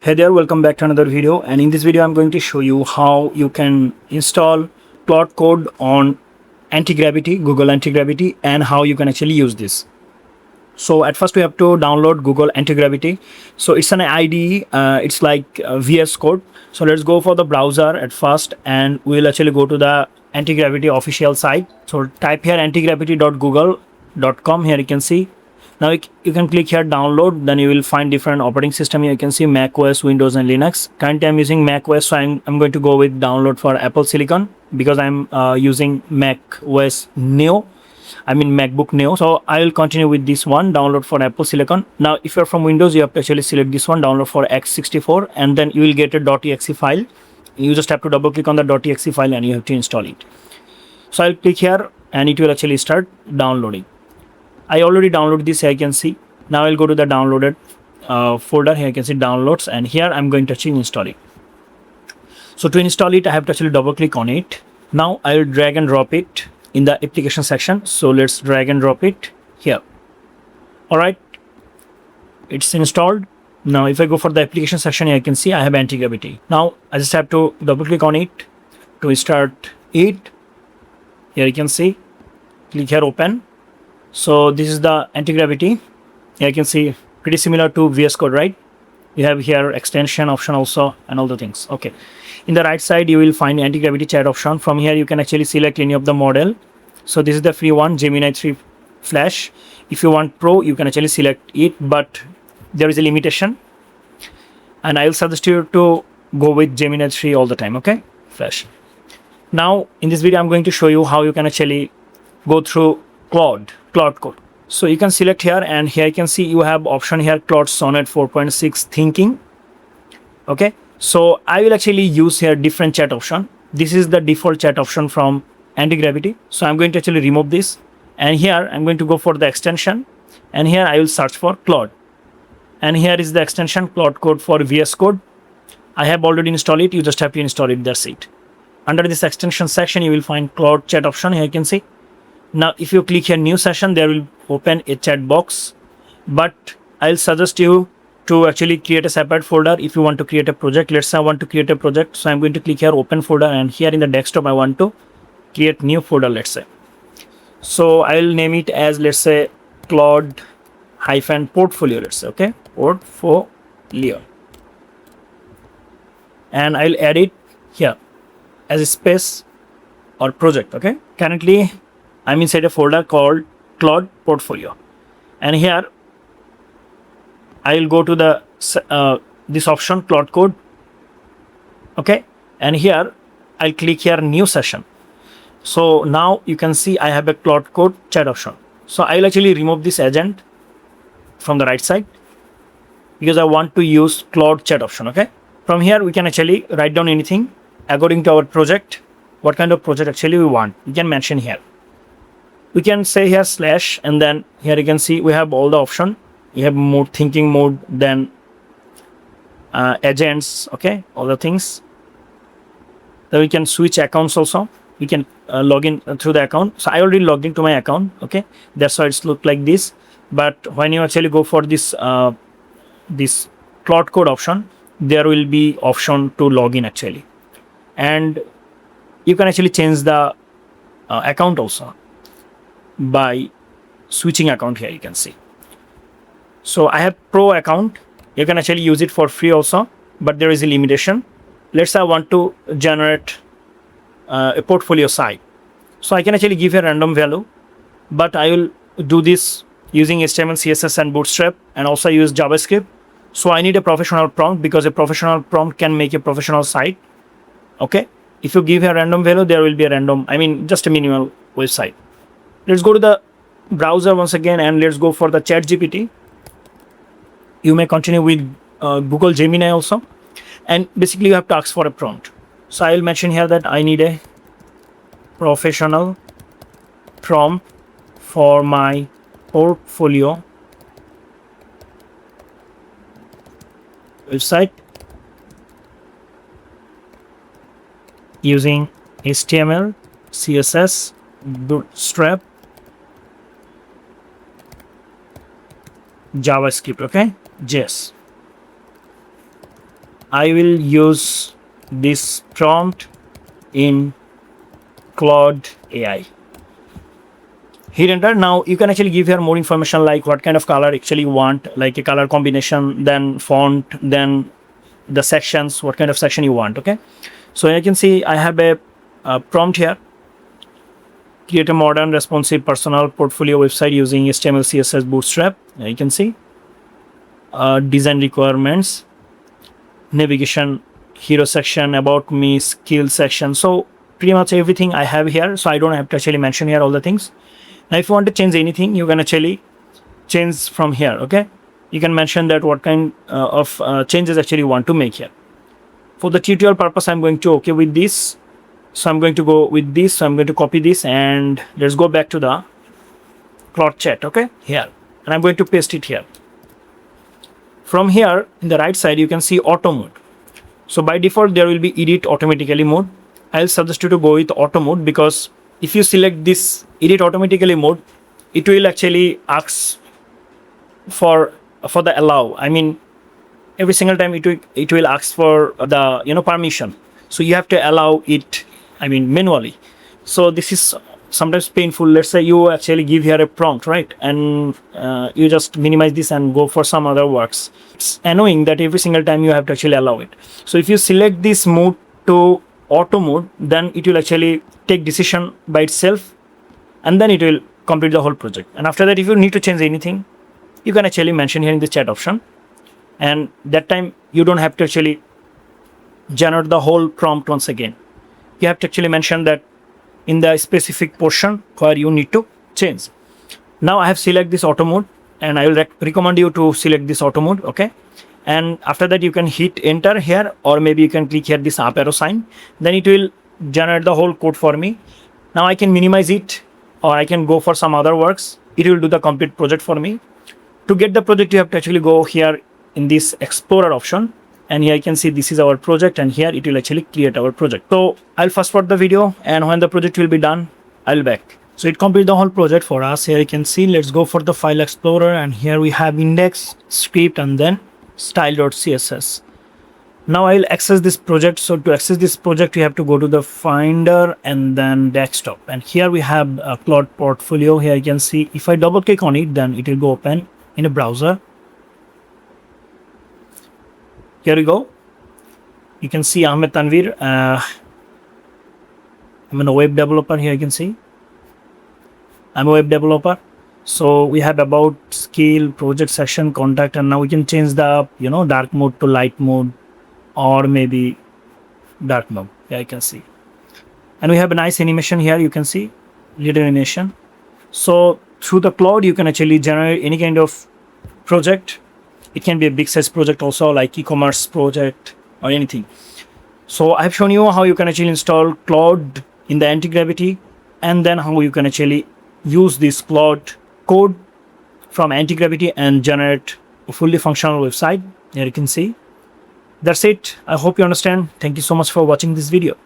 Hey there, welcome back to another video, and in this video I'm going to show you how you can install Claude Code on Antigravity, Google Antigravity, and how you can actually use this. So at first we have to download Google Antigravity. So it's an IDE, it's like VS Code. So let's go for the browser at first and we'll actually go to the Antigravity official site. So type here antigravity.google.com. Here you can see. Now you can click here download, then you will find different operating system. Here you can see macOS, Windows and Linux. Currently I'm using macOS, so I'm going to go with download for Apple Silicon because I'm using macOS Neo. I mean MacBook Neo. So I will continue with this one, download for Apple Silicon. Now if you're from Windows, you have to actually select this one, download for x64, and then you will get a .exe file. You just have to double click on the .exe file and you have to install it. So I'll click here and it will actually start downloading. I already downloaded this, here you can see. Now I'll go to the downloaded folder. Here you can see downloads, and here I'm going to actually install it. So to install it, I have to actually double click on it. Now I'll drag and drop it in the application section. So let's drag and drop it here. All right, it's installed. Now if I go for the application section, here you can see I have Antigravity. Now I just have to double click on it to start it. Here you can see, click here open. So this is the Antigravity. Here you can see pretty similar to VS Code, right? You have here extension option also and all the things. Okay, in the right side you will find Antigravity chat option. From here you can actually select any of the model. So this is the free one, Gemini 3 Flash. If you want Pro, you can actually select it, but there is a limitation, and I will suggest you to go with Gemini 3 all the time. Okay, Flash. Now in this video I'm going to show you how you can actually go through Claude Code. So you can select here, and here you can see you have option here, Claude Sonnet 4.6 thinking. Okay, so I will actually use here different chat option. This is the default chat option from Antigravity. So I'm going to actually remove this, and here I'm going to go for the extension, and here I will search for Claude, and here is the extension Claude Code for VS Code. I have already installed it. You just have to install it. That's it. Under this extension section you will find Claude chat option. Here you can see. Now if you click here new session, there will open a chat box, but I'll suggest you to actually create a separate folder if you want to create a project. Let's say I want to create a project, so I'm going to click here open folder, and here in the desktop I want to create new folder, let's say. So I'll name it as, let's say, Claude -portfolio, let's say. Okay, portfolio, and I'll add it here as a space or project. Okay, currently I'm inside a folder called Claude Portfolio, and here I'll go to the this option Claude Code. Okay, and here I'll click here new session. So now you can see I have a Claude Code chat option. So I'll actually remove this agent from the right side because I want to use Claude chat option. Okay, from here we can actually write down anything according to our project. What kind of project actually we want, you can mention here. We can say here slash, and then here you can see we have all the option. You have mode, thinking mode, then agents. Okay, all the things. Then we can switch accounts also. We can log in through the account. So I already logged into my account. Okay, that's why it's look like this. But when you actually go for this this Claude Code option, there will be option to log in actually, and you can actually change the account also by switching account. Here you can see. So I have Pro account. You can actually use it for free also, but there is a limitation. Let's say I want to generate a portfolio site, so I can actually give a random value, but I will do this using HTML, CSS and Bootstrap, and also use JavaScript. So I need a professional prompt because a professional prompt can make a professional site. Okay, if you give a random value, there will be a random, I mean just a minimal website. Let's go to the browser once again, and let's go for the ChatGPT. You may continue with Google Gemini also, and basically you have to ask for a prompt. So I will mention here that I need a professional prompt for my portfolio website using HTML, CSS, Bootstrap, JavaScript. Okay, JS. I will use this prompt in Claude AI. Hit enter. Now you can actually give here more information like what kind of color actually you want, like a color combination, then font, then the sections, what kind of section you want. Okay, so you can see I have a prompt here. Create a modern, responsive, personal portfolio website using HTML, CSS, Bootstrap. You can see design requirements, navigation, hero section, about me, skill section. So pretty much everything I have here. So I don't have to actually mention here all the things. Now, if you want to change anything, you can actually change from here. Okay, you can mention that what kind of changes actually you want to make here. For the tutorial purpose, I'm going to okay with this. So I'm going to go with this. So I'm going to copy this and let's go back to the Claude chat. Okay, here, and I'm going to paste it here. From here in the right side, you can see auto mode. So by default, there will be edit automatically mode. I'll suggest you to go with auto mode because if you select this edit automatically mode, it will actually ask for the allow. I mean, every single time it will ask for the permission. So you have to allow it, I mean, manually. So this is sometimes painful. Let's say you actually give here a prompt, right? And you just minimize this and go for some other works. It's annoying that every single time you have to actually allow it. So if you select this mode to auto mode, then it will actually take decision by itself and then it will complete the whole project. And after that, if you need to change anything, you can actually mention here in the chat option. And that time you don't have to actually generate the whole prompt once again. You have to actually mention that in the specific portion where you need to change. Now I have selected this auto mode and I will recommend you to select this auto mode. Okay, and after that you can hit enter here, or maybe you can click here this up arrow sign, then it will generate the whole code for me. Now I can minimize it or I can go for some other works. It will do the complete project for me. To get the project, you have to actually go here in this explorer option, and here you can see this is our project, and here it will actually create our project. So I'll fast forward the video, and when the project will be done, I'll back. So it completed the whole project for us. Here you can see, let's go for the file explorer, and here we have index, script, and then style.css. Now I'll access this project. So to access this project, you have to go to the Finder and then Desktop. And here we have a Claude portfolio. Here you can see, if I double click on it, then it will go open in a browser. Here we go. You can see Ahmed Tanvir. I'm a web developer. Here you can see I'm a web developer. So we have about, skill, project, section, contact, and now we can change the dark mode to light mode, or maybe dark mode. Here you can see, and we have a nice animation here. You can see little animation. So through the Claude, you can actually generate any kind of project. It can be a big size project also, like e-commerce project or anything. So I have shown you how you can actually install Claude in the Antigravity, and then how you can actually use this Claude code from Antigravity and generate a fully functional website. Here you can see. That's it. I hope you understand. Thank you so much for watching this video.